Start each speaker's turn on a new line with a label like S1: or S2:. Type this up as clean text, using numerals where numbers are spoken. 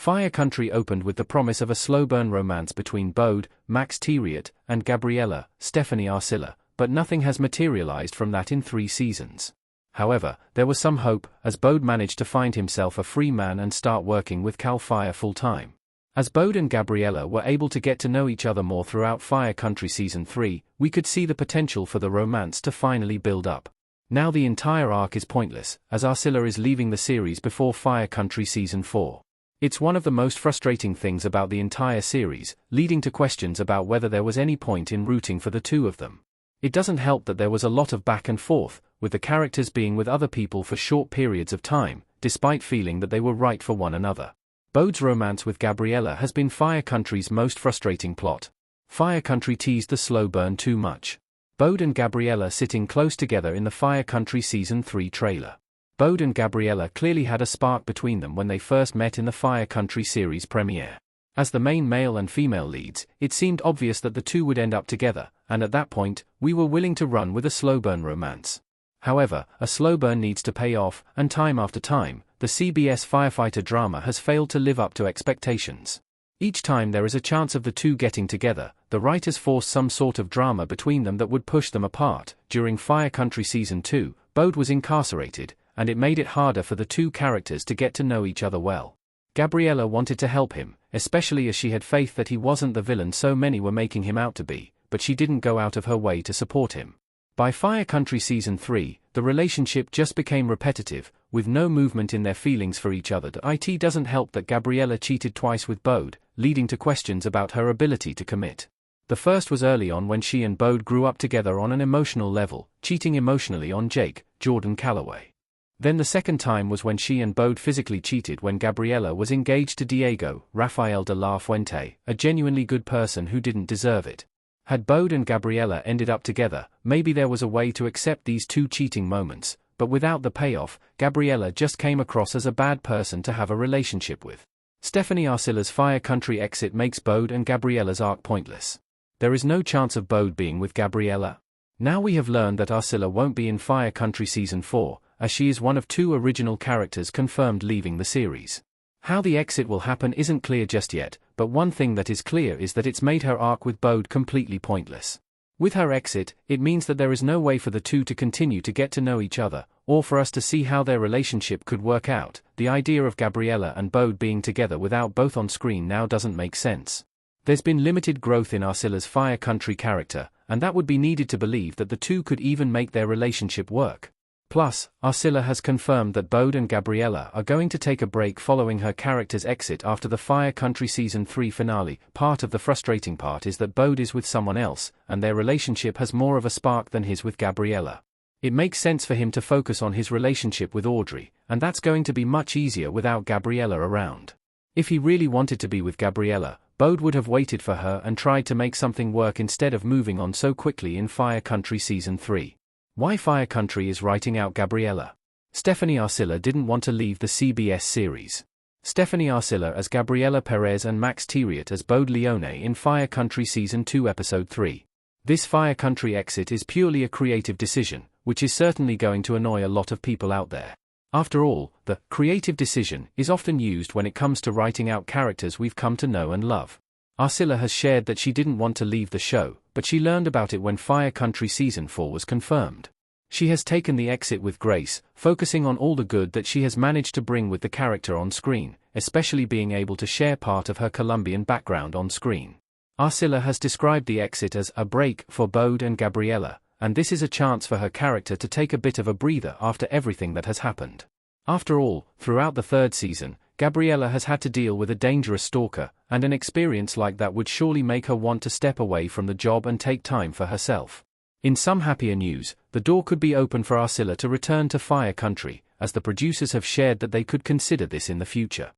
S1: Fire Country opened with the promise of a slow-burn romance between Bode, Max Thiriot, and Gabriella, Stephanie Arcilla, but nothing has materialized from that in 3 seasons. However, there was some hope, as Bode managed to find himself a free man and start working with Cal Fire full-time. As Bode and Gabriella were able to get to know each other more throughout Fire Country Season 3, we could see the potential for the romance to finally build up. Now the entire arc is pointless, as Arcilla is leaving the series before Fire Country Season 4. It's one of the most frustrating things about the entire series, leading to questions about whether there was any point in rooting for the two of them. It doesn't help that there was a lot of back and forth, with the characters being with other people for short periods of time, despite feeling that they were right for one another. Bode's romance with Gabriella has been Fire Country's most frustrating plot. Fire Country teased the slow burn too much. Bode and Gabriella sitting close together in the Fire Country Season 3 trailer. Bode and Gabriella clearly had a spark between them when they first met in the Fire Country series premiere. As the main male and female leads, it seemed obvious that the two would end up together, and at that point, we were willing to run with a slow burn romance. However, a slow burn needs to pay off, and time after time, the CBS firefighter drama has failed to live up to expectations. Each time there is a chance of the two getting together, the writers force some sort of drama between them that would push them apart. During Fire Country Season 2, Bode was incarcerated, and it made it harder for the two characters to get to know each other well. Gabriella wanted to help him, especially as she had faith that he wasn't the villain so many were making him out to be, but she didn't go out of her way to support him. By Fire Country Season 3, the relationship just became repetitive, with no movement in their feelings for each other. It doesn't help that Gabriella cheated twice with Bode, leading to questions about her ability to commit. The first was early on when she and Bode grew up together on an emotional level, cheating emotionally on Jake, Jordan Calloway. Then the second time was when she and Bode physically cheated when Gabriella was engaged to Diego, Rafael de la Fuente, a genuinely good person who didn't deserve it. Had Bode and Gabriella ended up together, maybe there was a way to accept these two cheating moments, but without the payoff, Gabriella just came across as a bad person to have a relationship with. Stephanie Arcilla's Fire Country exit makes Bode and Gabriella's arc pointless. There is no chance of Bode being with Gabriella. Now we have learned that Arcilla won't be in Fire Country Season 4, as she is one of 2 original characters confirmed leaving the series. How the exit will happen isn't clear just yet, but one thing that is clear is that it's made her arc with Bode completely pointless. With her exit, it means that there is no way for the two to continue to get to know each other, or for us to see how their relationship could work out. The idea of Gabriella and Bode being together without both on screen now doesn't make sense. There's been limited growth in Arcilla's Fire Country character, and that would be needed to believe that the two could even make their relationship work. Plus, Arcilla has confirmed that Bode and Gabriella are going to take a break following her character's exit after the Fire Country Season 3 finale. Part of the frustrating part is that Bode is with someone else, and their relationship has more of a spark than his with Gabriella. It makes sense for him to focus on his relationship with Audrey, and that's going to be much easier without Gabriella around. If he really wanted to be with Gabriella, Bode would have waited for her and tried to make something work instead of moving on so quickly in Fire Country Season 3. Why Fire Country is writing out Gabriella? Stephanie Arcilla didn't want to leave the CBS series. Stephanie Arcilla as Gabriella Perez and Max Thiriot as Bode Leone in Fire Country Season 2 Episode 3. This Fire Country exit is purely a creative decision, which is certainly going to annoy a lot of people out there. After all, the creative decision is often used when it comes to writing out characters we've come to know and love. Arcilla has shared that she didn't want to leave the show, but she learned about it when Fire Country Season 4 was confirmed. She has taken the exit with grace, focusing on all the good that she has managed to bring with the character on screen, especially being able to share part of her Colombian background on screen. Arcilla has described the exit as a break for Bode and Gabriella, and this is a chance for her character to take a bit of a breather after everything that has happened. After all, throughout the 3rd season, Gabriella has had to deal with a dangerous stalker, and an experience like that would surely make her want to step away from the job and take time for herself. In some happier news, the door could be open for Arcilla to return to Fire Country, as the producers have shared that they could consider this in the future.